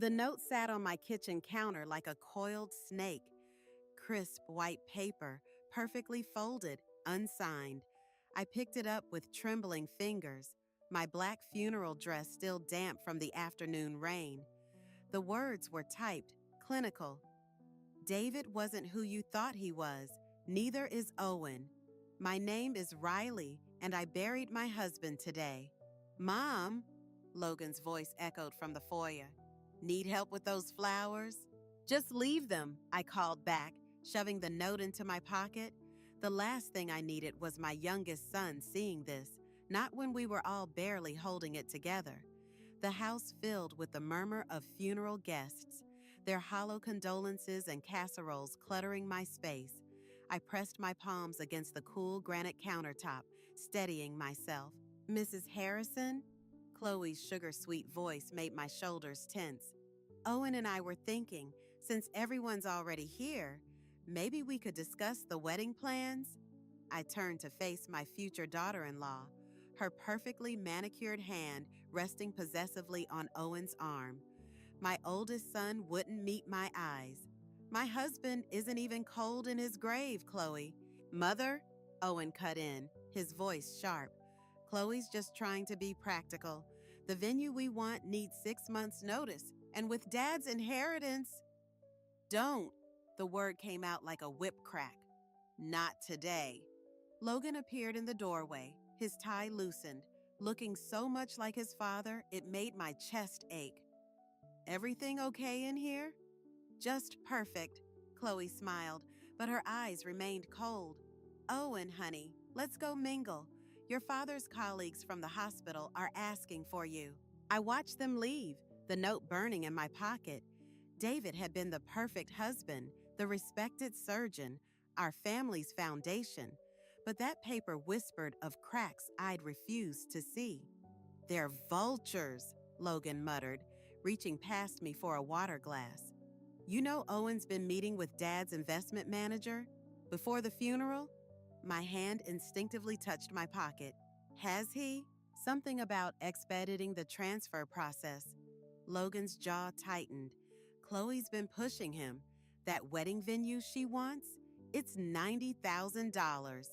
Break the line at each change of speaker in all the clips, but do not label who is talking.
The note sat on my kitchen counter like a coiled snake, crisp white paper, perfectly folded, unsigned. I picked it up with trembling fingers, my black funeral dress still damp from the afternoon rain. The words were typed, clinical. David wasn't who you thought he was. Neither is Owen. My name is Riley, and I buried my husband today. Mom, Logan's voice echoed from the foyer. Need help with those flowers? Just leave them, I called back, shoving the note into my pocket. The last thing I needed was my youngest son seeing this, not when we were all barely holding it together. The house filled with the murmur of funeral guests, their hollow condolences and casseroles cluttering my space. I pressed my palms against the cool granite countertop, steadying myself. Mrs. Harrison? Chloe's sugar-sweet voice made my shoulders tense. Owen and I were thinking, since everyone's already here, maybe we could discuss the wedding plans? I turned to face my future daughter-in-law, her perfectly manicured hand resting possessively on Owen's arm. My oldest son wouldn't meet my eyes. My husband isn't even cold in his grave, Chloe. Mother? Owen cut in, his voice sharp. Chloe's just trying to be practical. The venue we want needs 6 months' notice, and with Dad's inheritance... Don't! The word came out like a whip crack. Not today. Logan appeared in the doorway, his tie loosened, looking so much like his father it made my chest ache. Everything okay in here? Just perfect, Chloe smiled, but her eyes remained cold. Owen, honey, let's go mingle. Your father's colleagues from the hospital are asking for you. I watched them leave, the note burning in my pocket. David had been the perfect husband, the respected surgeon, our family's foundation. But that paper whispered of cracks I'd refused to see. They're vultures, Logan muttered, reaching past me for a water glass. You know Owen's been meeting with Dad's investment manager? Before the funeral? My hand instinctively touched my pocket. Has he? Something about expediting the transfer process. Logan's jaw tightened. Chloe's been pushing him. That wedding venue she wants? It's $90,000.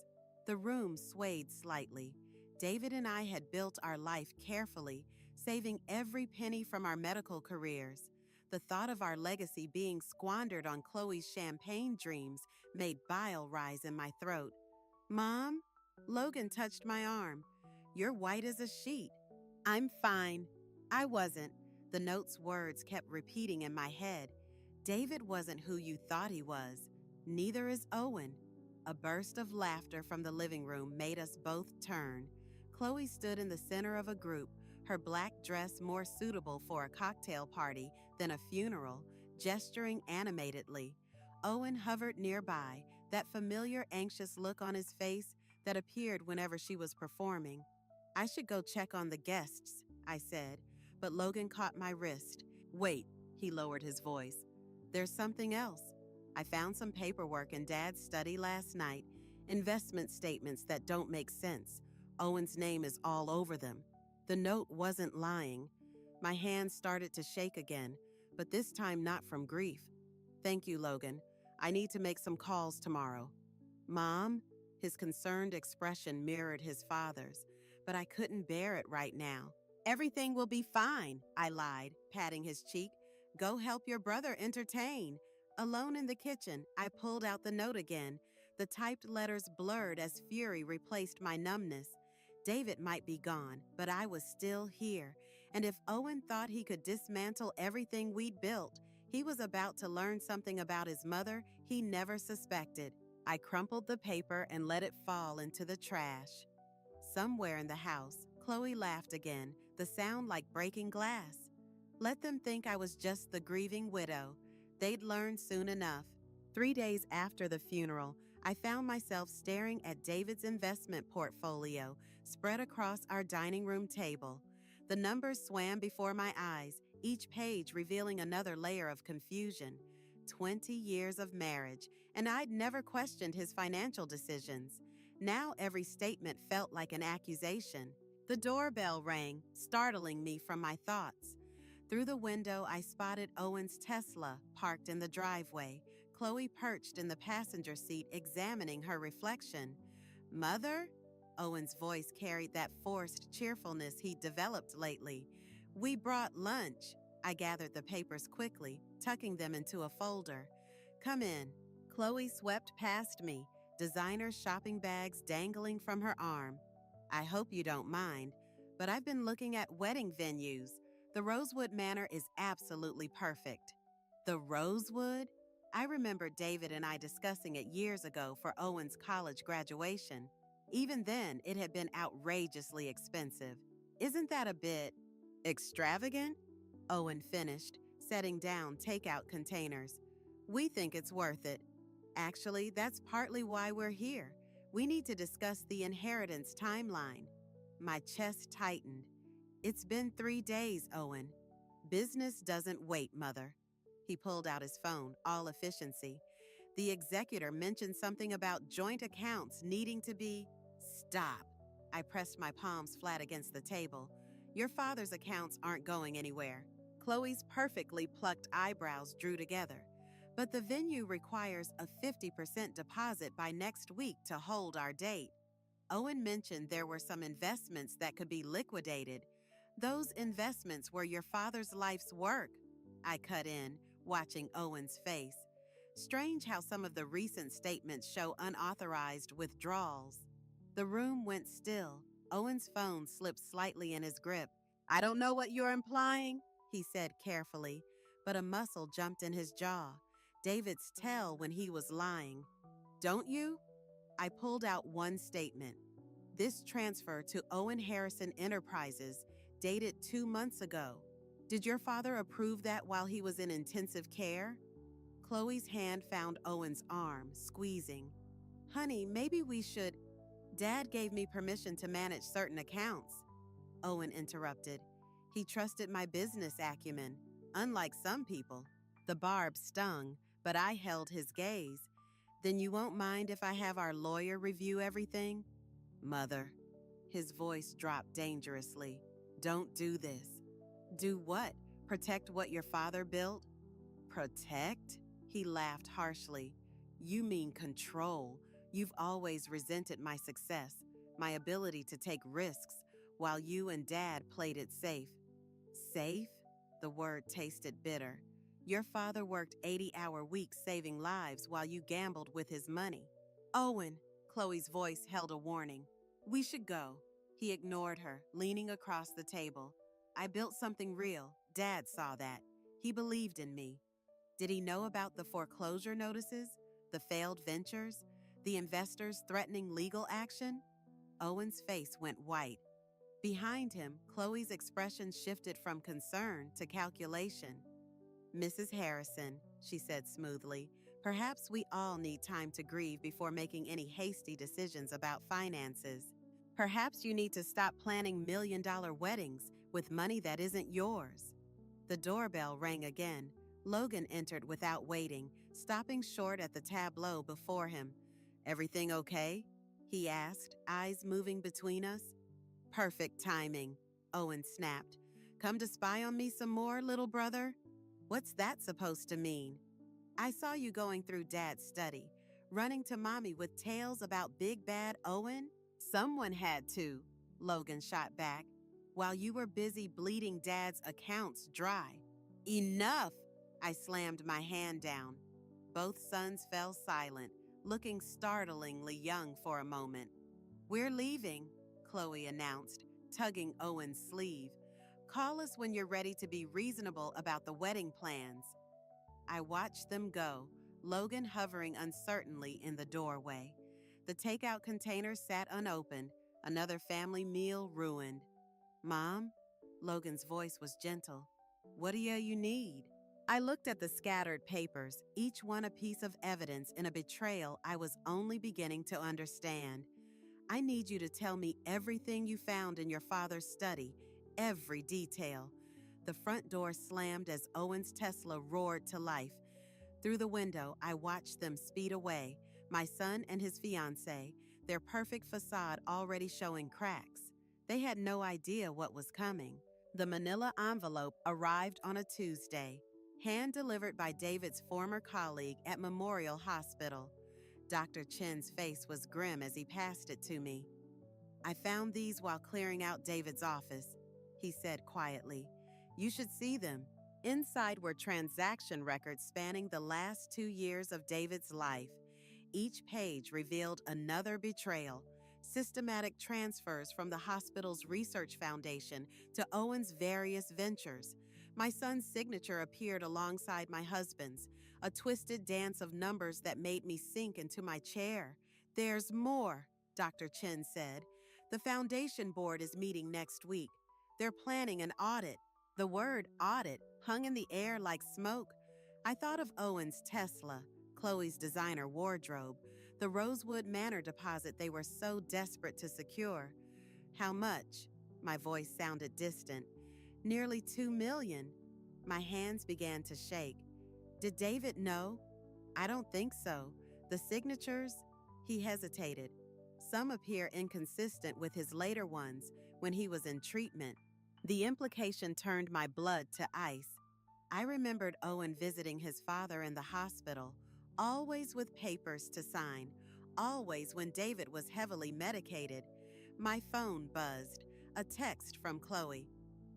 The room swayed slightly. David and I had built our life carefully, saving every penny from our medical careers. The thought of our legacy being squandered on Chloe's champagne dreams made bile rise in my throat. Mom? Logan touched my arm. You're white as a sheet. I'm fine. I wasn't. The note's words kept repeating in my head. David wasn't who you thought he was. Neither is Owen. A burst of laughter from the living room made us both turn. Chloe stood in the center of a group, her black dress more suitable for a cocktail party than a funeral, gesturing animatedly. Owen hovered nearby, that familiar anxious look on his face that appeared whenever she was performing. I should go check on the guests, I said, but Logan caught my wrist. Wait, he lowered his voice. There's something else. I found some paperwork in Dad's study last night, investment statements that don't make sense. Owen's name is all over them. The note wasn't lying. My hands started to shake again, but this time not from grief. Thank you, Logan. I need to make some calls tomorrow. Mom? His concerned expression mirrored his father's, but I couldn't bear it right now. Everything will be fine, I lied, patting his cheek. Go help your brother entertain. Alone in the kitchen, I pulled out the note again. The typed letters blurred as fury replaced my numbness. David might be gone, but I was still here. And if Owen thought he could dismantle everything we'd built, he was about to learn something about his mother he never suspected. I crumpled the paper and let it fall into the trash. Somewhere in the house, Chloe laughed again, the sound like breaking glass. Let them think I was just the grieving widow. They'd learn soon enough. 3 days after the funeral, I found myself staring at David's investment portfolio spread across our dining room table. The numbers swam before my eyes, each page revealing another layer of confusion. 20 years of marriage, and I'd never questioned his financial decisions. Now every statement felt like an accusation. The doorbell rang, startling me from my thoughts. Through the window, I spotted Owen's Tesla parked in the driveway, Chloe perched in the passenger seat examining her reflection. Mother? Owen's voice carried that forced cheerfulness he'd developed lately. We brought lunch. I gathered the papers quickly, tucking them into a folder. Come in. Chloe swept past me, designer shopping bags dangling from her arm. I hope you don't mind, but I've been looking at wedding venues. The Rosewood Manor is absolutely perfect. The Rosewood? I remember David and I discussing it years ago for Owen's college graduation. Even then, it had been outrageously expensive. Isn't that a bit extravagant? Owen finished, setting down takeout containers. We think it's worth it. Actually, that's partly why we're here. We need to discuss the inheritance timeline. My chest tightened. It's been 3 days, Owen. Business doesn't wait, Mother. He pulled out his phone, all efficiency. The executor mentioned something about joint accounts needing to be... Stop. I pressed my palms flat against the table. Your father's accounts aren't going anywhere. Chloe's perfectly plucked eyebrows drew together. But the venue requires a 50% deposit by next week to hold our date. Owen mentioned there were some investments that could be liquidated. Those investments were your father's life's work. I cut in, watching Owen's face. Strange how some of the recent statements show unauthorized withdrawals. The room went still. Owen's phone slipped slightly in his grip. I don't know what you're implying, he said carefully, but a muscle jumped in his jaw. David's tell when he was lying. Don't you? I pulled out one statement. This transfer to Owen Harrison Enterprises, dated 2 months ago. Did your father approve that while he was in intensive care? Chloe's hand found Owen's arm, squeezing. Honey, maybe we should... Dad gave me permission to manage certain accounts. Owen interrupted. He trusted my business acumen, unlike some people. The barb stung, but I held his gaze. Then you won't mind if I have our lawyer review everything? Mother. His voice dropped dangerously. Don't do this. Do what? Protect what your father built? Protect? He laughed harshly. You mean control. You've always resented my success, my ability to take risks, while you and Dad played it safe. Safe? The word tasted bitter. Your father worked 80-hour weeks saving lives while you gambled with his money. Owen, Chloe's voice held a warning. We should go. He ignored her, leaning across the table. I built something real. Dad saw that. He believed in me. Did he know about the foreclosure notices, the failed ventures, the investors threatening legal action? Owen's face went white. Behind him, Chloe's expression shifted from concern to calculation. Mrs. Harrison, she said smoothly, perhaps we all need time to grieve before making any hasty decisions about finances. Perhaps you need to stop planning million-dollar weddings with money that isn't yours. The doorbell rang again. Logan entered without waiting, stopping short at the tableau before him. Everything okay? He asked, eyes moving between us. Perfect timing, Owen snapped. Come to spy on me some more, little brother? What's that supposed to mean? I saw you going through Dad's study, running to Mommy with tales about Big Bad Owen. Someone had to, Logan shot back, while you were busy bleeding Dad's accounts dry. Enough! I slammed my hand down. Both sons fell silent, looking startlingly young for a moment. We're leaving, Chloe announced, tugging Owen's sleeve. Call us when you're ready to be reasonable about the wedding plans. I watched them go, Logan hovering uncertainly in the doorway. The takeout container sat unopened, another family meal ruined. Mom? Logan's voice was gentle. What do you need? I looked at the scattered papers, each one a piece of evidence in a betrayal I was only beginning to understand. I need you to tell me everything you found in your father's study, every detail. The front door slammed as Owen's Tesla roared to life. Through the window, I watched them speed away, my son and his fiancée, their perfect facade already showing cracks. They had no idea what was coming. The manila envelope arrived on a Tuesday, hand-delivered by David's former colleague at Memorial Hospital. Dr. Chen's face was grim as he passed it to me. "I found these while clearing out David's office," he said quietly. "You should see them." Inside were transaction records spanning the last 2 years of David's life. Each page revealed another betrayal, systematic transfers from the hospital's research foundation to Owen's various ventures. My son's signature appeared alongside my husband's, a twisted dance of numbers that made me sink into my chair. "There's more," Dr. Chen said. "The foundation board is meeting next week. They're planning an audit." The word audit hung in the air like smoke. I thought of Owen's Tesla, Chloe's designer wardrobe, the Rosewood Manor deposit they were so desperate to secure. "How much?" My voice sounded distant. "Nearly $2 million. My hands began to shake. "Did David know?" "I don't think so. The signatures?" He hesitated. "Some appear inconsistent with his later ones when he was in treatment." The implication turned my blood to ice. I remembered Owen visiting his father in the hospital, always with papers to sign, always when David was heavily medicated. My phone buzzed, a text from Chloe.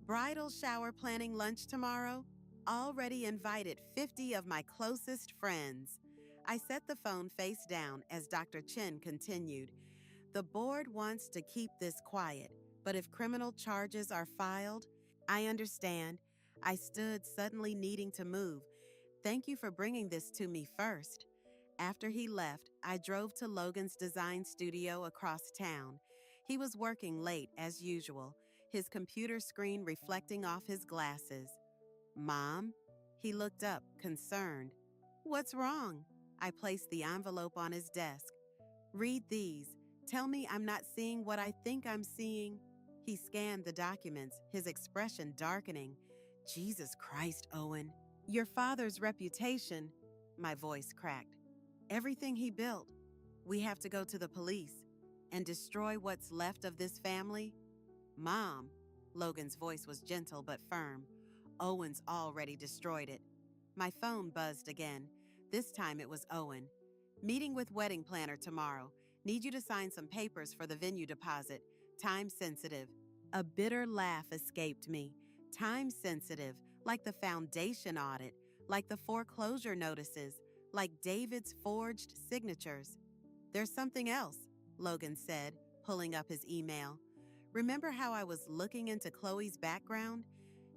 "Bridal shower planning lunch tomorrow? Already invited 50 of my closest friends." I set the phone face down as Dr. Chen continued. "The board wants to keep this quiet, but if criminal charges are filed..." "I understand." I stood, suddenly needing to move. "Thank you for bringing this to me first." After he left, I drove to Logan's design studio across town. He was working late, as usual, his computer screen reflecting off his glasses. "Mom?" He looked up, concerned. "What's wrong?" I placed the envelope on his desk. "Read these. Tell me I'm not seeing what I think I'm seeing." He scanned the documents, his expression darkening. "Jesus Christ, Owen. Your father's reputation..." My voice cracked. "Everything he built. We have to go to the police and destroy what's left of this family." "Mom," Logan's voice was gentle but firm. "Owen's already destroyed it." My phone buzzed again. This time it was Owen. "Meeting with wedding planner tomorrow. Need you to sign some papers for the venue deposit. Time sensitive." A bitter laugh escaped me. Time sensitive, like the foundation audit, like the foreclosure notices, like David's forged signatures. "There's something else," Logan said, pulling up his email. "Remember how I was looking into Chloe's background?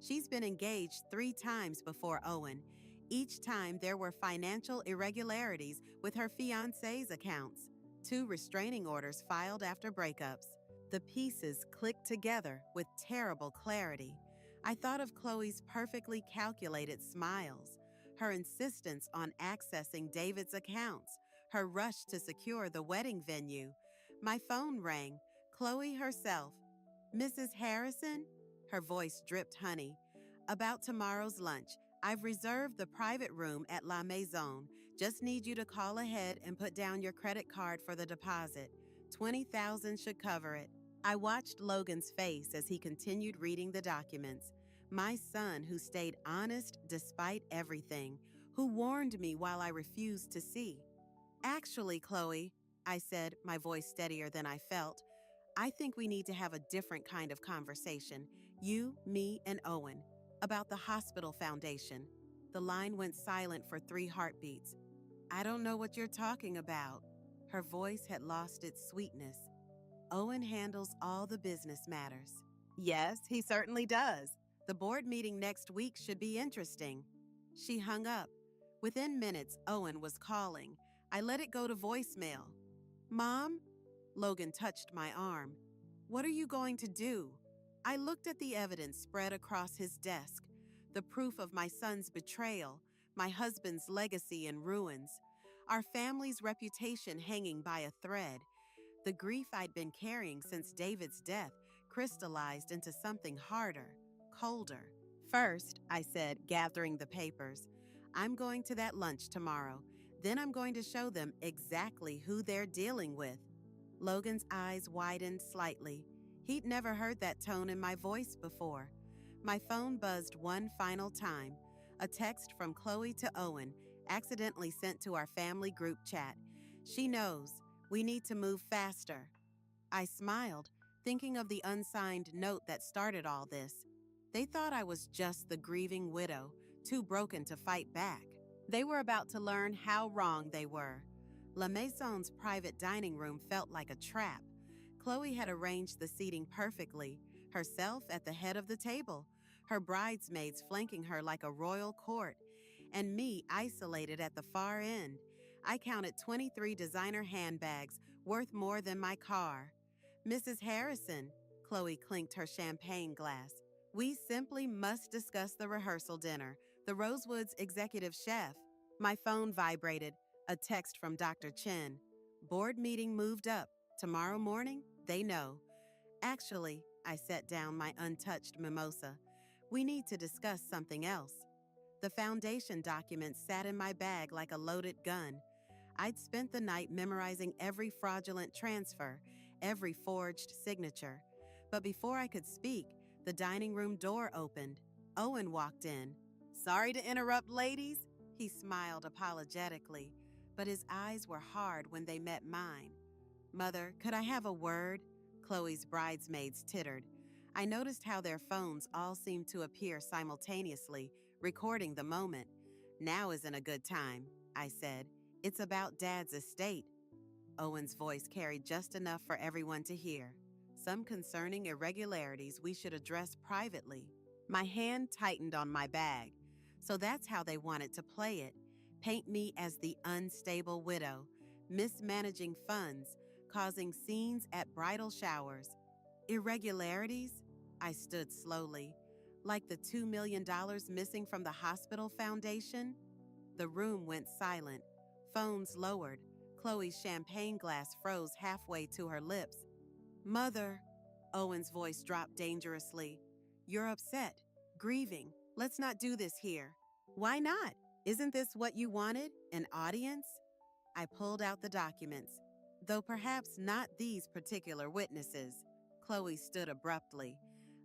She's been engaged 3 times before Owen. Each time there were financial irregularities with her fiancé's accounts. 2 restraining orders filed after breakups." The pieces clicked together with terrible clarity. I thought of Chloe's perfectly calculated smiles, her insistence on accessing David's accounts, her rush to secure the wedding venue. My phone rang. Chloe herself. "Mrs. Harrison?" Her voice dripped honey. "About tomorrow's lunch. I've reserved the private room at La Maison. Just need you to call ahead and put down your credit card for the deposit. $20,000 should cover it." I watched Logan's face as he continued reading the documents. My son, who stayed honest despite everything, who warned me while I refused to see. "Actually, Chloe," I said, my voice steadier than I felt, "I think we need to have a different kind of conversation. You, me, and Owen. About the hospital foundation." The line went silent for 3 heartbeats. "I don't know what you're talking about." Her voice had lost its sweetness. "Owen handles all the business matters." "Yes, he certainly does. The board meeting next week should be interesting." She hung up. Within minutes, Owen was calling. I let it go to voicemail. "Mom?" Logan touched my arm. "What are you going to do?" I looked at the evidence spread across his desk, the proof of my son's betrayal, my husband's legacy in ruins, our family's reputation hanging by a thread. The grief I'd been carrying since David's death crystallized into something harder, colder. "First," I said, gathering the papers, "I'm going to that lunch tomorrow. Then I'm going to show them exactly who they're dealing with." Logan's eyes widened slightly. He'd never heard that tone in my voice before. My phone buzzed one final time. A text from Chloe to Owen, accidentally sent to our family group chat. She knows. We need to move faster. I smiled, thinking of the unsigned note that started all this. They thought I was just the grieving widow, too broken to fight back. They were about to learn how wrong they were. La Maison's private dining room felt like a trap. Chloe had arranged the seating perfectly, herself at the head of the table, her bridesmaids flanking her like a royal court, and me isolated at the far end. I counted 23 designer handbags worth more than my car. Mrs. Harrison, Chloe clinked her champagne glass. We simply must discuss the rehearsal dinner, the Rosewood's executive chef. My phone vibrated, a text from Dr. Chen. Board meeting moved up. Tomorrow morning, they know. Actually, I set down my untouched mimosa. We need to discuss something else. The foundation documents sat in my bag like a loaded gun. I'd spent the night memorizing every fraudulent transfer, every forged signature. But before I could speak, the dining room door opened. Owen walked in. "Sorry to interrupt, ladies," he smiled apologetically, but his eyes were hard when they met mine. "Mother, could I have a word?" Chloe's bridesmaids tittered. I noticed how their phones all seemed to appear simultaneously, recording the moment. "Now isn't a good time," I said. "It's about Dad's estate." Owen's voice carried just enough for everyone to hear. "Some concerning irregularities we should address privately." My hand tightened on my bag. So that's how they wanted to play it. Paint me as the unstable widow, mismanaging funds, causing scenes at bridal showers. Irregularities? I stood slowly. Like the $2 million missing from the hospital foundation? The room went silent. Phones lowered. Chloe's champagne glass froze halfway to her lips. "Mother," Owen's voice dropped dangerously. "You're upset, grieving. Let's not do this here." "Why not? Isn't this what you wanted? An audience?" I pulled out the documents, though perhaps not these particular witnesses. Chloe stood abruptly.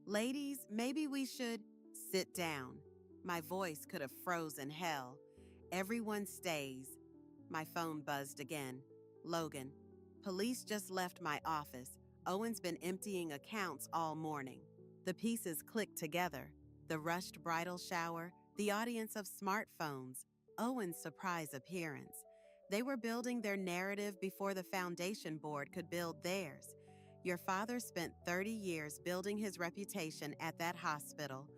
"Ladies, maybe we should sit down." My voice could have frozen hell. "Everyone stays." My phone buzzed again. "Logan, police just left my office. Owen's been emptying accounts all morning." The pieces clicked together. The rushed bridal shower, the audience of smartphones, Owen's surprise appearance. They were building their narrative before the foundation board could build theirs. "Your father spent 30 years building his reputation at that hospital,"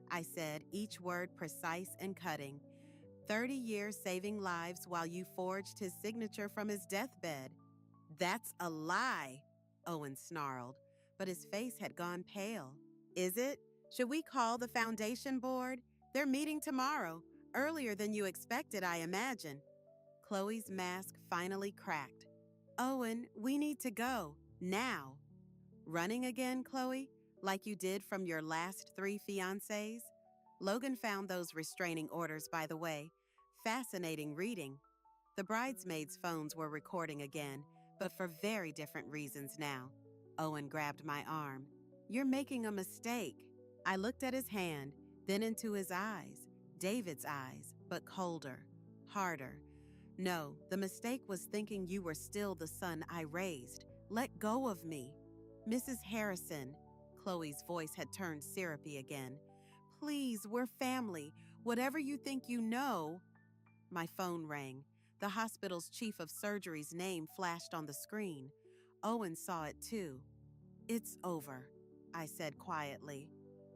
I said, each word precise and cutting. 30 years saving lives while you forged his signature from his deathbed." "That's a lie," Owen snarled, but his face had gone pale. "Is it? Should we call the foundation board? They're meeting tomorrow, earlier than you expected, I imagine." Chloe's mask finally cracked. "Owen, we need to go, now." "Running again, Chloe? Like you did from your last 3 fiancés?" Logan found those restraining orders, by the way. Fascinating reading. The bridesmaids' phones were recording again, but for very different reasons now. Owen grabbed my arm. "You're making a mistake." I looked at his hand, then into his eyes. David's eyes, but colder, harder. "No, the mistake was thinking you were still the son I raised. Let go of me." "Mrs. Harrison," Chloe's voice had turned syrupy again. "Please, we're family. Whatever you think you know." My phone rang. The hospital's chief of surgery's name flashed on the screen. Owen saw it too. "It's over," I said quietly.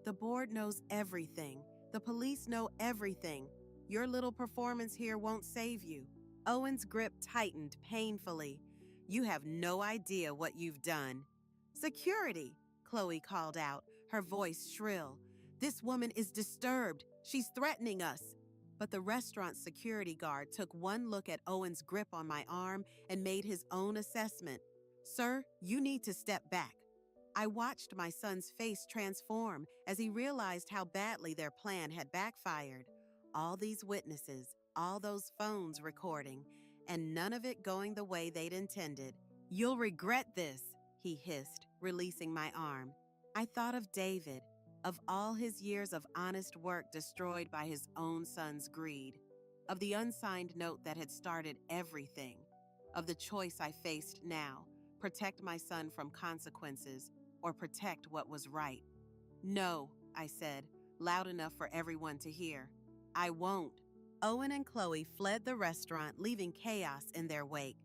"The board knows everything. The police know everything. Your little performance here won't save you." Owen's grip tightened painfully. "You have no idea what you've done." "Security," Chloe called out, her voice shrill. "This woman is disturbed. She's threatening us." But the restaurant security guard took one look at Owen's grip on my arm and made his own assessment. "Sir, you need to step back." I watched my son's face transform as he realized how badly their plan had backfired. All these witnesses, all those phones recording, and none of it going the way they'd intended. "You'll regret this," he hissed, releasing my arm. I thought of David. of all his years of honest work destroyed by his own son's greed, of the unsigned note that had started everything, of the choice I faced now, protect my son from consequences or protect what was right. "No," I said, loud enough for everyone to hear. "I won't." Owen and Chloe fled the restaurant, leaving chaos in their wake.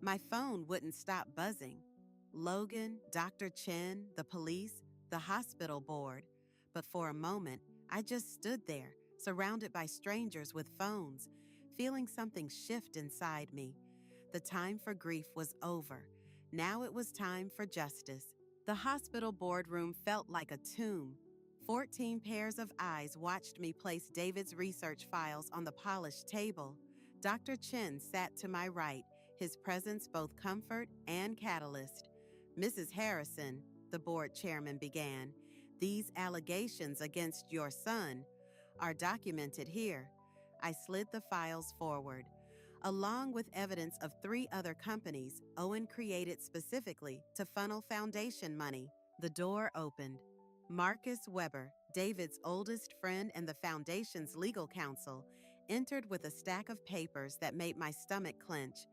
My phone wouldn't stop buzzing. Logan, Dr. Chen, the police, the hospital board. But for a moment, I just stood there, surrounded by strangers with phones, feeling something shift inside me. The time for grief was over. Now it was time for justice. The hospital boardroom felt like a tomb. 14 pairs of eyes watched me place David's research files on the polished table. Dr. Chen sat to my right, his presence both comfort and catalyst. "Mrs. Harrison," the board chairman began, "these allegations against your son are documented here." I slid the files forward. Along with evidence of 3 other companies Owen created specifically to funnel foundation money, the door opened. Marcus Weber, David's oldest friend and the foundation's legal counsel, entered with a stack of papers that made my stomach clench.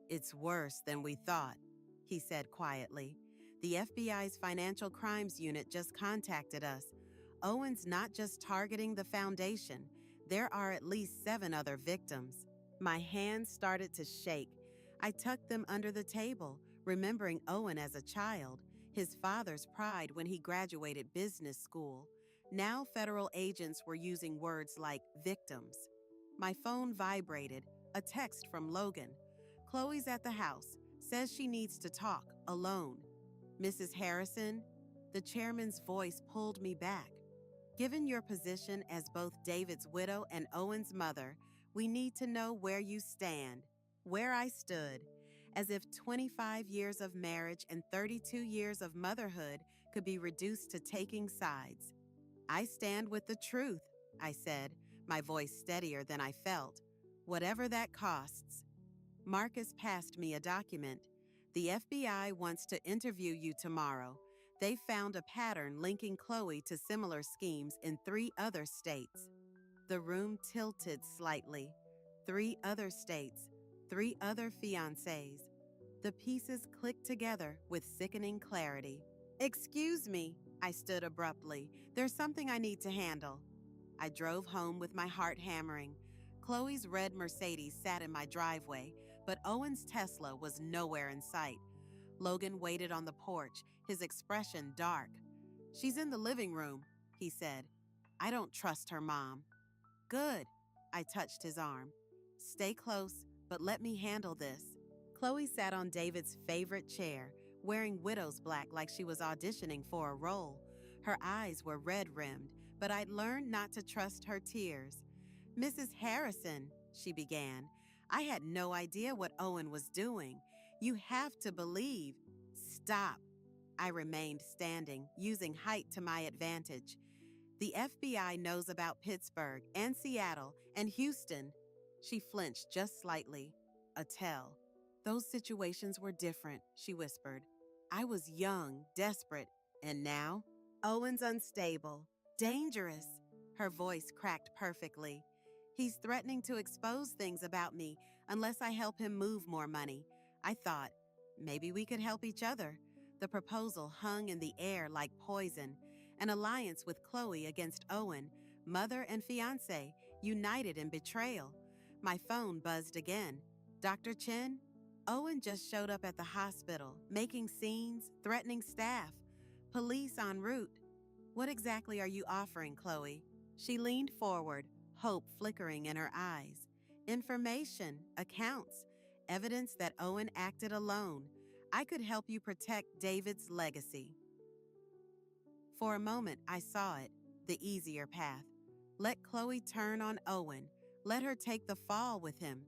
"It's worse than we thought," he said quietly. "The FBI's Financial Crimes Unit just contacted us. Owen's not just targeting the foundation. There are at least 7 other victims." My hands started to shake. I tucked them under the table, remembering Owen as a child, his father's pride when he graduated business school. Now federal agents were using words like victims. My phone vibrated, a text from Logan. "Chloe's at the house, says she needs to talk, alone." "Mrs. Harrison?" The chairman's voice pulled me back. "Given your position as both David's widow and Owen's mother, we need to know where you stand." Where I stood, as if 25 years of marriage and 32 years of motherhood could be reduced to taking sides. "I stand with the truth," I said, my voice steadier than I felt. "Whatever that costs." Marcus passed me a document. "The FBI wants to interview you tomorrow. They found a pattern linking Chloe to similar schemes in 3 other states." The room tilted slightly. 3 other states, 3 other fiancés. The pieces clicked together with sickening clarity. "Excuse me," I stood abruptly. "There's something I need to handle." I drove home with my heart hammering. Chloe's red Mercedes sat in my driveway, but Owen's Tesla was nowhere in sight. Logan waited on the porch, his expression dark. "She's in the living room," he said. "I don't trust her mom." "Good." I touched his arm. "Stay close, but let me handle this." Chloe sat on David's favorite chair, wearing widow's black like she was auditioning for a role. Her eyes were red-rimmed, but I'd learned not to trust her tears. "Mrs. Harrison," she began, "I had no idea what Owen was doing. You have to believe." "Stop." I remained standing, using height to my advantage. "The FBI knows about Pittsburgh and Seattle and Houston." She flinched just slightly. "A tell." "Those situations were different," she whispered. "I was young, desperate, and now?" "Owen's unstable, dangerous." Her voice cracked perfectly. "He's threatening to expose things about me unless I help him move more money." I thought, maybe we could help each other. The proposal hung in the air like poison. An alliance with Chloe against Owen, mother and fiancé, united in betrayal. My phone buzzed again. "Dr. Chen?" "Owen just showed up at the hospital, making scenes, threatening staff. Police en route." "What exactly are you offering, Chloe?" She leaned forward, hope flickering in her eyes. "Information, accounts, evidence that Owen acted alone. I could help you protect David's legacy." For a moment, I saw it, the easier path. Let Chloe turn on Owen. Let her take the fall with him.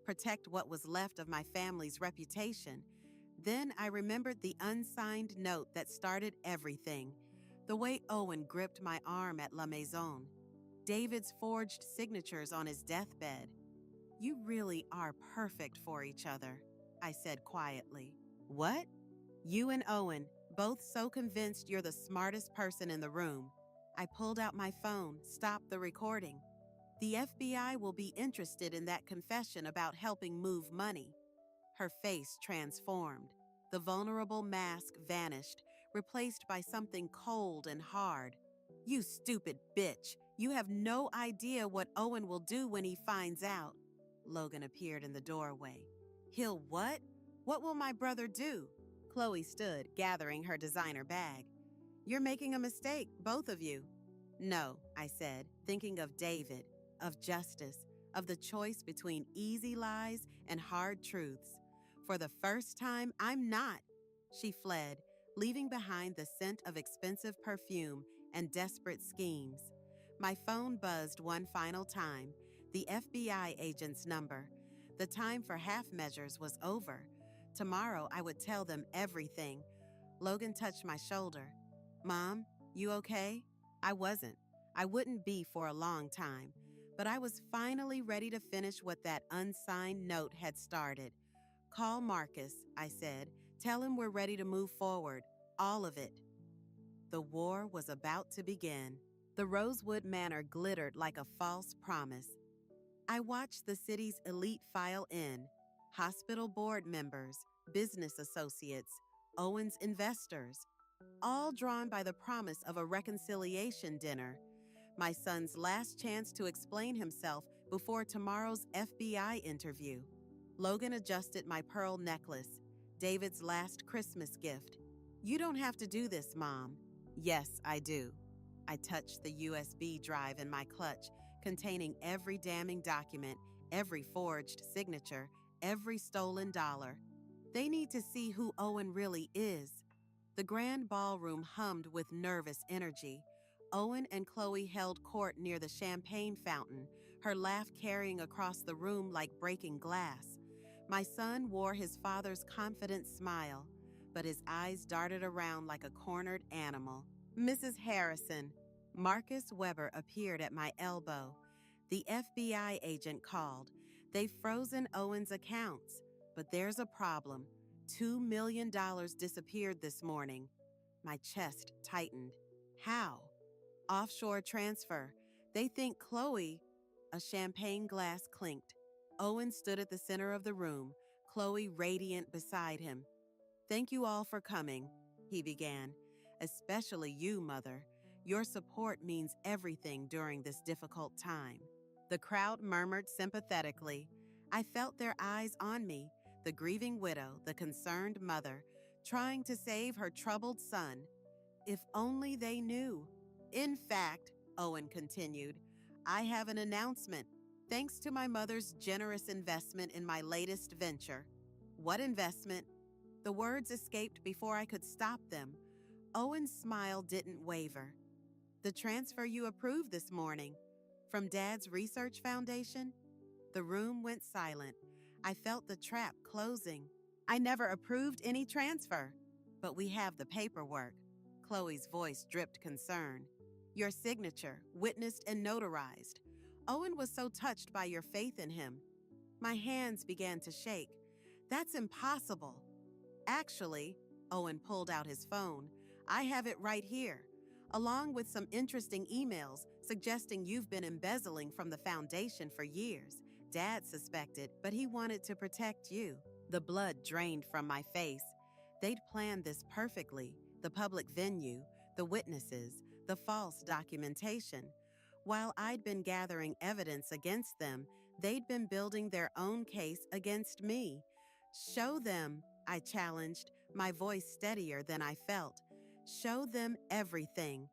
Protect what was left of my family's reputation. Then I remembered the unsigned note that started everything. The way Owen gripped my arm at La Maison. David's forged signatures on his deathbed. "You really are perfect for each other," I said quietly. "What?" "You and Owen, both so convinced you're the smartest person in the room." I pulled out my phone, stopped the recording. The FBI will be interested in that confession about helping move money. Her face transformed. The vulnerable mask vanished, replaced by something cold and hard. You stupid bitch. You have no idea what Owen will do when he finds out. Logan appeared in the doorway. He'll what? What will my brother do? Chloe stood, gathering her designer bag. You're making a mistake, both of you. No, I said, thinking of David, of justice, of the choice between easy lies and hard truths. For the first time, I'm not. She fled, leaving behind the scent of expensive perfume and desperate schemes. My phone buzzed one final time, the FBI agent's number. The time for half measures was over. Tomorrow I would tell them everything. Logan touched my shoulder. Mom, you okay? I wasn't. I wouldn't be for a long time. But I was finally ready to finish what that unsigned note had started. Call Marcus, I said. Tell him we're ready to move forward. All of it. The war was about to begin. The Rosewood Manor glittered like a false promise. I watched the city's elite file in. Hospital board members, business associates, Owen's investors, all drawn by the promise of a reconciliation dinner. My son's last chance to explain himself before tomorrow's FBI interview. Logan adjusted my pearl necklace, David's last Christmas gift. You don't have to do this, Mom. Yes, I do. I touched the USB drive in my clutch, containing every damning document, every forged signature, every stolen dollar. They need to see who Owen really is. The grand ballroom hummed with nervous energy. Owen and Chloe held court near the champagne fountain, her laugh carrying across the room like breaking glass. My son wore his father's confident smile, but his eyes darted around like a cornered animal. Mrs. Harrison. Marcus Weber appeared at my elbow. The FBI agent called. They've frozen Owen's accounts, but there's a problem. $2 million disappeared this morning. My chest tightened. How? Offshore transfer. They think Chloe... A champagne glass clinked. Owen stood at the center of the room, Chloe radiant beside him. Thank you all for coming, he began. Especially you, Mother. Your support means everything during this difficult time. The crowd murmured sympathetically. I felt their eyes on me, the grieving widow, the concerned mother, trying to save her troubled son. If only they knew. In fact, Owen continued, I have an announcement. Thanks to my mother's generous investment in my latest venture. What investment? The words escaped before I could stop them. Owen's smile didn't waver. The transfer you approved this morning. From Dad's research foundation? The room went silent. I felt the trap closing. I never approved any transfer. But we have the paperwork. Chloe's voice dripped concern. Your signature, witnessed and notarized. Owen was so touched by your faith in him. My hands began to shake. That's impossible. Actually, Owen pulled out his phone. I have it right here, along with some interesting emails suggesting you've been embezzling from the foundation for years. Dad suspected, but he wanted to protect you. The blood drained from my face. They'd planned this perfectly. The public venue, the witnesses, the false documentation. While I'd been gathering evidence against them, they'd been building their own case against me. Show them, I challenged, my voice steadier than I felt. Show them everything.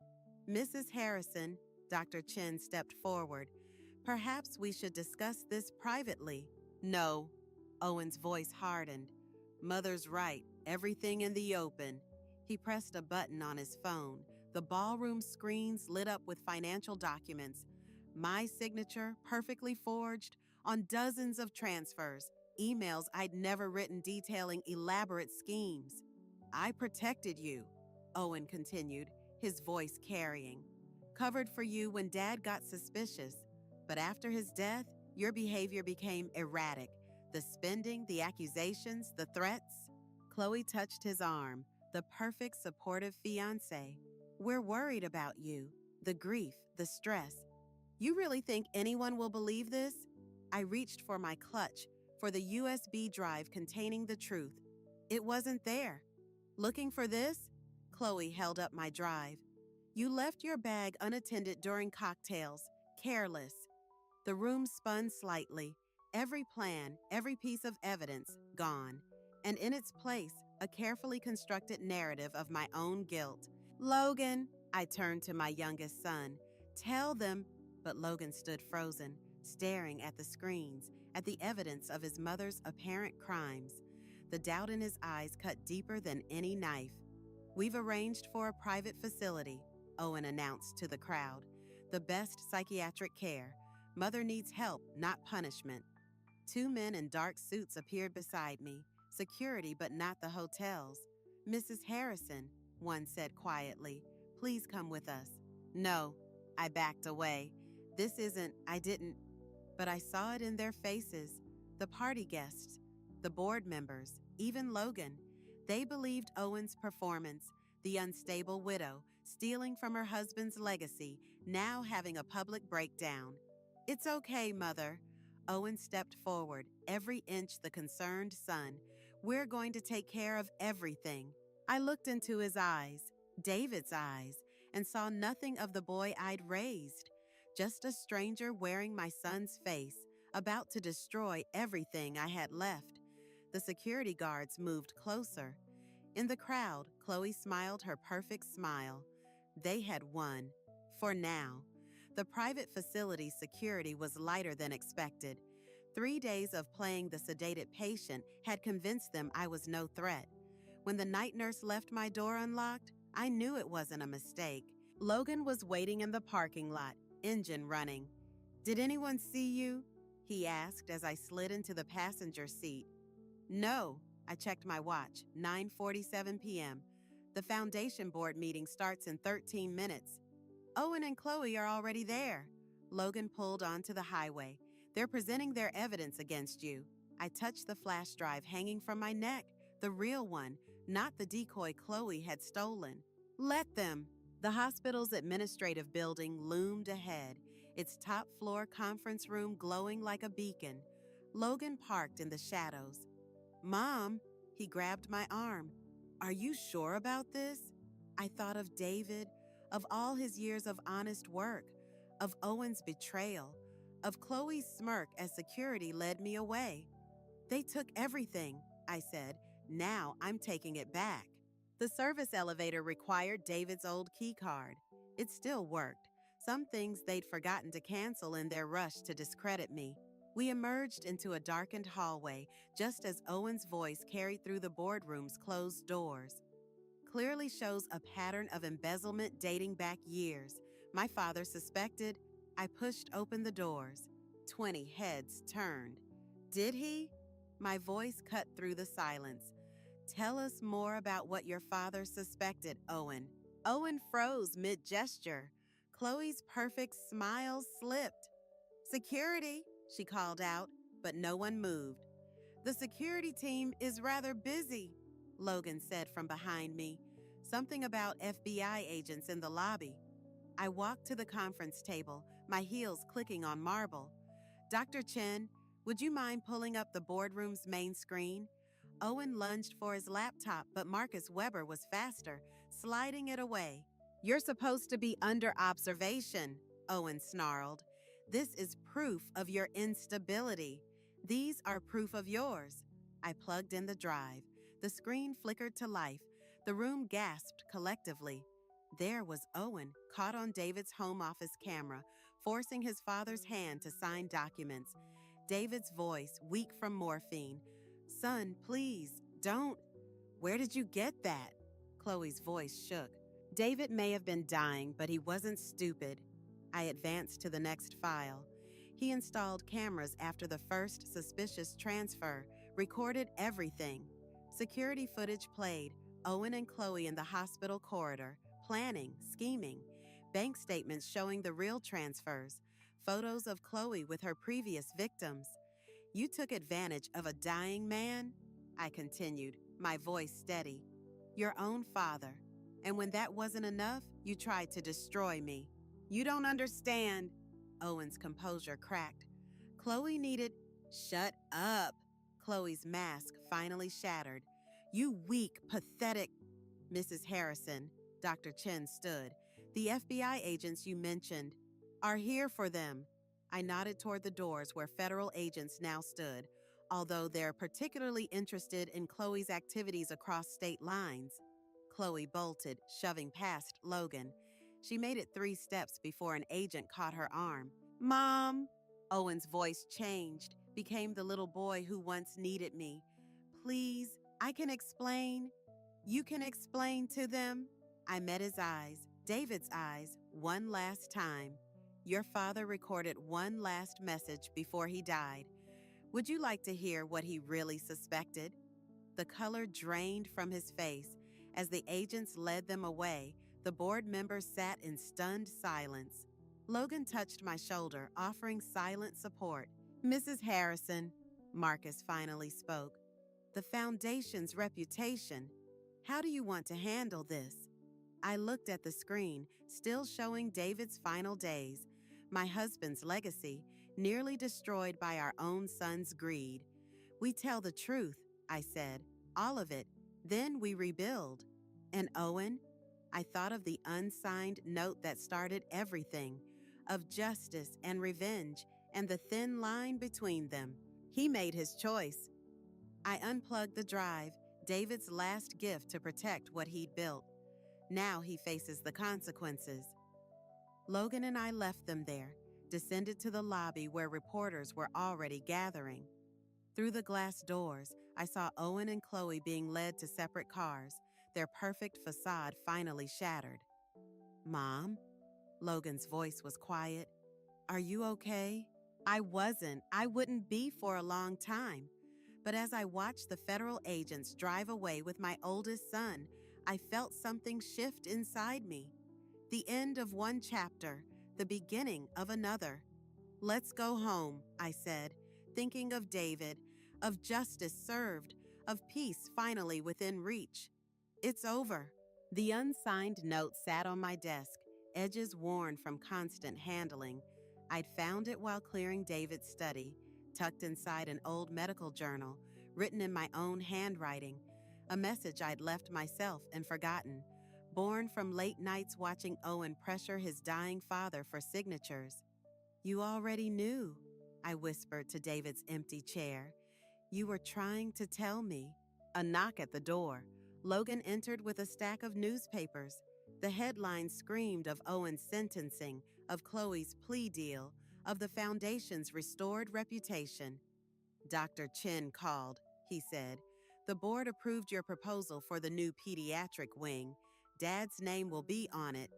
Mrs. Harrison, Dr. Chen stepped forward. Perhaps we should discuss this privately. No. Owen's voice hardened. Mother's right, everything in the open. He pressed a button on his phone. The ballroom screens lit up with financial documents. My signature, perfectly forged, on dozens of transfers, emails I'd never written detailing elaborate schemes. I protected you, Owen continued, his voice carrying. Covered for you when Dad got suspicious. But after his death, your behavior became erratic. The spending, the accusations, the threats. Chloe touched his arm, the perfect supportive fiancé. We're worried about you. the grief, the stress. You really think anyone will believe this? I reached for my clutch, for the USB drive containing the truth. It wasn't there. Looking for this? Chloe held up my drive. You left your bag unattended during cocktails, careless. The room spun slightly. Every plan, every piece of evidence, gone. And in its place, a carefully constructed narrative of my own guilt. Logan, I turned to my youngest son. Tell them. But Logan stood frozen, staring at the screens, at the evidence of his mother's apparent crimes. The doubt in his eyes cut deeper than any knife. We've arranged for a private facility, Owen announced to the crowd. The best psychiatric care. Mother needs help, not punishment. 2 men in dark suits appeared beside me. Security, but not the hotels. Mrs. Harrison, one said quietly, please come with us. No, I backed away. I didn't. But I saw it in their faces. The party guests, the board members, even Logan. They believed Owen's performance, the unstable widow, stealing from her husband's legacy, now having a public breakdown. It's okay, Mother. Owen stepped forward, every inch the concerned son. We're going to take care of everything. I looked into his eyes, David's eyes, and saw nothing of the boy I'd raised. Just a stranger wearing my son's face, about to destroy everything I had left. The security guards moved closer. In the crowd, Chloe smiled her perfect smile. They had won. For now. The private facility's security was lighter than expected. 3 days of playing the sedated patient had convinced them I was no threat. When the night nurse left my door unlocked, I knew it wasn't a mistake. Logan was waiting in the parking lot, engine running. Did anyone see you? He asked as I slid into the passenger seat. No, I checked my watch, 9:47 p.m. The foundation board meeting starts in 13 minutes. Owen and Chloe are already there. Logan pulled onto the highway. They're presenting their evidence against you. I touched the flash drive hanging from my neck, the real one, not the decoy Chloe had stolen. Let them. The hospital's administrative building loomed ahead, its top floor conference room glowing like a beacon. Logan parked in the shadows. Mom, he grabbed my arm. Are you sure about this? I thought of David, of all his years of honest work, of Owen's betrayal, of Chloe's smirk as security led me away. They took everything, I said. Now I'm taking it back. The service elevator required David's old key card. It still worked. Some things they'd forgotten to cancel in their rush to discredit me. We emerged into a darkened hallway just as Owen's voice carried through the boardroom's closed doors. Clearly shows a pattern of embezzlement dating back years. My father suspected. I pushed open the doors. 20 heads turned. Did he? My voice cut through the silence. Tell us more about what your father suspected, Owen. Owen froze mid-gesture. Chloe's perfect smile slipped. Security, she called out, but no one moved. The security team is rather busy, Logan said from behind me. Something about FBI agents in the lobby. I walked to the conference table, my heels clicking on marble. Dr. Chen, would you mind pulling up the boardroom's main screen? Owen lunged for his laptop, but Marcus Weber was faster, sliding it away. You're supposed to be under observation, Owen snarled. This is proof of your instability. These are proof of yours. I plugged in the drive. The screen flickered to life. The room gasped collectively. There was Owen, caught on David's home office camera, forcing his father's hand to sign documents. David's voice, weak from morphine. Son, please, don't. Where did you get that? Chloe's voice shook. David may have been dying, but he wasn't stupid. I advanced to the next file. He installed cameras after the first suspicious transfer, recorded everything. Security footage played, Owen and Chloe in the hospital corridor, planning, scheming. Bank statements showing the real transfers. Photos of Chloe with her previous victims. You took advantage of a dying man? I continued, my voice steady. Your own father. And when that wasn't enough, you tried to destroy me. You don't understand. Owen's composure cracked. Chloe needed. Shut up. Chloe's mask finally shattered. You weak, pathetic. Mrs. Harrison, Dr. Chen stood. The FBI agents you mentioned are here for them. I nodded toward the doors where federal agents now stood, although they're particularly interested in Chloe's activities across state lines. Chloe bolted, shoving past Logan. She made it 3 steps before an agent caught her arm. Mom! Owen's voice changed, became the little boy who once needed me. Please, I can explain. You can explain to them? I met his eyes, David's eyes, one last time. Your father recorded one last message before he died. Would you like to hear what he really suspected? The color drained from his face. As the agents led them away, the board members sat in stunned silence. Logan touched my shoulder, offering silent support. Mrs. Harrison, Marcus finally spoke. The Foundation's reputation. How do you want to handle this? I looked at the screen, still showing David's final days, my husband's legacy, nearly destroyed by our own son's greed. We tell the truth, I said, all of it. Then we rebuild. And Owen? I thought of the unsigned note that started everything, of justice and revenge and the thin line between them. He made his choice. I unplugged the drive, David's last gift to protect what he'd built. Now he faces the consequences. Logan and I left them there, descended to the lobby where reporters were already gathering. Through the glass doors, I saw Owen and Chloe being led to separate cars, their perfect facade finally shattered. Mom? Logan's voice was quiet. Are you okay? I wasn't. I wouldn't be for a long time. But as I watched the federal agents drive away with my oldest son, I felt something shift inside me. The end of one chapter, the beginning of another. Let's go home, I said, thinking of David, of justice served, of peace finally within reach. It's over. The unsigned note sat on my desk, edges worn from constant handling. I'd found it while clearing David's study, tucked inside an old medical journal, written in my own handwriting, a message I'd left myself and forgotten, born from late nights watching Owen pressure his dying father for signatures. You already knew, I whispered to David's empty chair. You were trying to tell me. A knock at the door. Logan entered with a stack of newspapers. The headlines screamed of Owen's sentencing, of Chloe's plea deal, of the Foundation's restored reputation. Dr. Chen called, he said. The board approved your proposal for the new pediatric wing. Dad's name will be on it.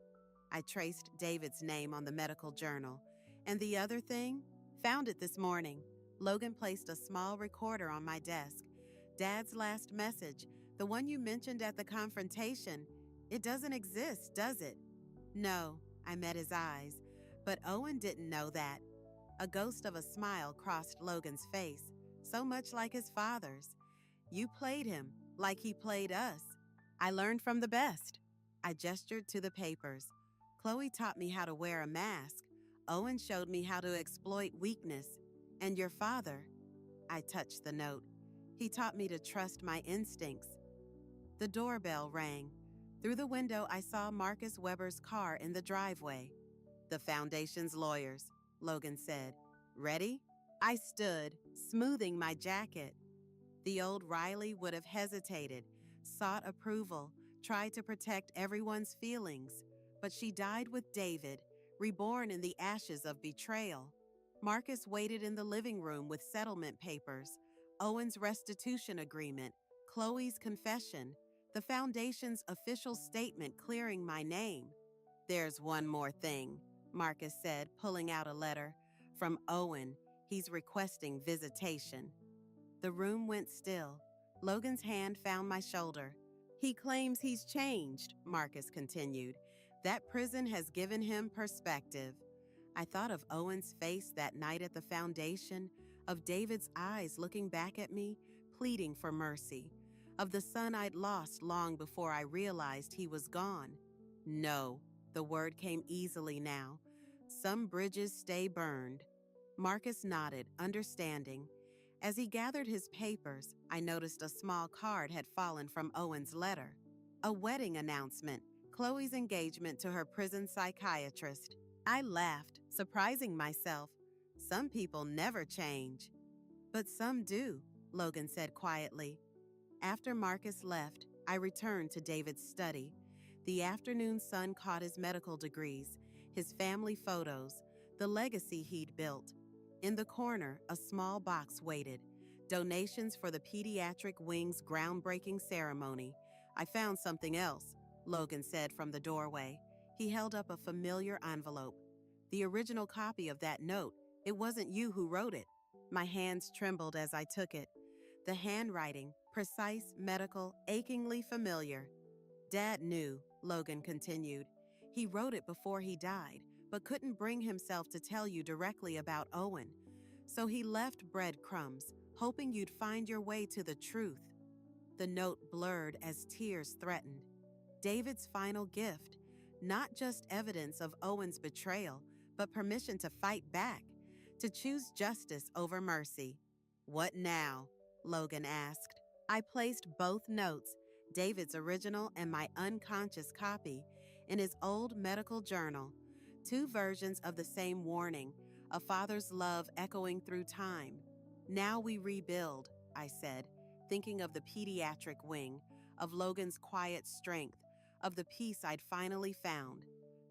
I traced David's name on the medical journal. And the other thing? Found it this morning. Logan placed a small recorder on my desk. Dad's last message, the one you mentioned at the confrontation. It doesn't exist, does it? No, I met his eyes. But Owen didn't know that. A ghost of a smile crossed Logan's face, so much like his father's. You played him, like he played us. I learned from the best. I gestured to the papers. Chloe taught me how to wear a mask. Owen showed me how to exploit weakness. And your father? I touched the note. He taught me to trust my instincts. The doorbell rang. Through the window, I saw Marcus Weber's car in the driveway. The Foundation's lawyers, Logan said. Ready? I stood, smoothing my jacket. The old Riley would have hesitated, sought approval, tried to protect everyone's feelings. But she died with David, reborn in the ashes of betrayal. Marcus waited in the living room with settlement papers, Owen's restitution agreement, Chloe's confession, the Foundation's official statement clearing my name. There's one more thing, Marcus said, pulling out a letter. From Owen, he's requesting visitation. The room went still. Logan's hand found my shoulder. He claims he's changed, Marcus continued. That prison has given him perspective. I thought of Owen's face that night at the Foundation, of David's eyes looking back at me, pleading for mercy, of the son I'd lost long before I realized he was gone. No, The word came easily now. Some bridges stay burned. Marcus nodded, understanding. As he gathered his papers, I noticed a small card had fallen from Owen's letter. A wedding announcement, Chloe's engagement to her prison psychiatrist. I laughed, surprising myself. Some people never change. But some do, Logan said quietly. After Marcus left, I returned to David's study. The afternoon sun caught his medical degrees, his family photos, the legacy he'd built. In the corner, a small box waited. Donations for the pediatric wing's groundbreaking ceremony. I found something else, Logan said from the doorway. He held up a familiar envelope. The original copy of that note. It wasn't you who wrote it. My hands trembled as I took it. The handwriting, precise, medical, achingly familiar. Dad knew, Logan continued. He wrote it before he died, but couldn't bring himself to tell you directly about Owen. So he left breadcrumbs, hoping you'd find your way to the truth. The note blurred as tears threatened. David's final gift, not just evidence of Owen's betrayal, but permission to fight back, to choose justice over mercy. What now? Logan asked. I placed both notes, David's original and my unconscious copy, in his old medical journal. Two versions of the same warning, a father's love echoing through time. Now we rebuild, I said, thinking of the pediatric wing, of Logan's quiet strength, of the peace I'd finally found.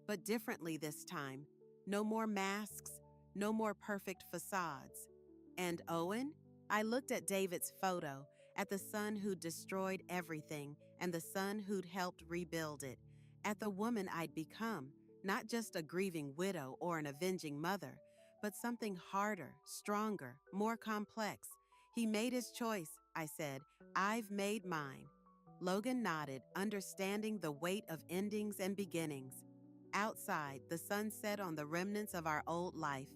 But differently this time. No more masks, no more perfect facades. And Owen? I looked at David's photo, at the son who'd destroyed everything and the son who'd helped rebuild it, at the woman I'd become, not just a grieving widow or an avenging mother, but something harder, stronger, more complex. He made his choice, I said. I've made mine. Logan nodded, understanding the weight of endings and beginnings. Outside, the sun set on the remnants of our old life,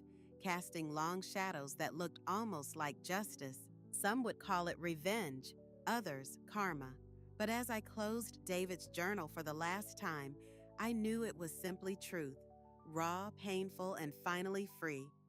casting long shadows that looked almost like justice. Some would call it revenge, others karma. But as I closed David's journal for the last time, I knew it was simply truth, raw, painful, and finally free.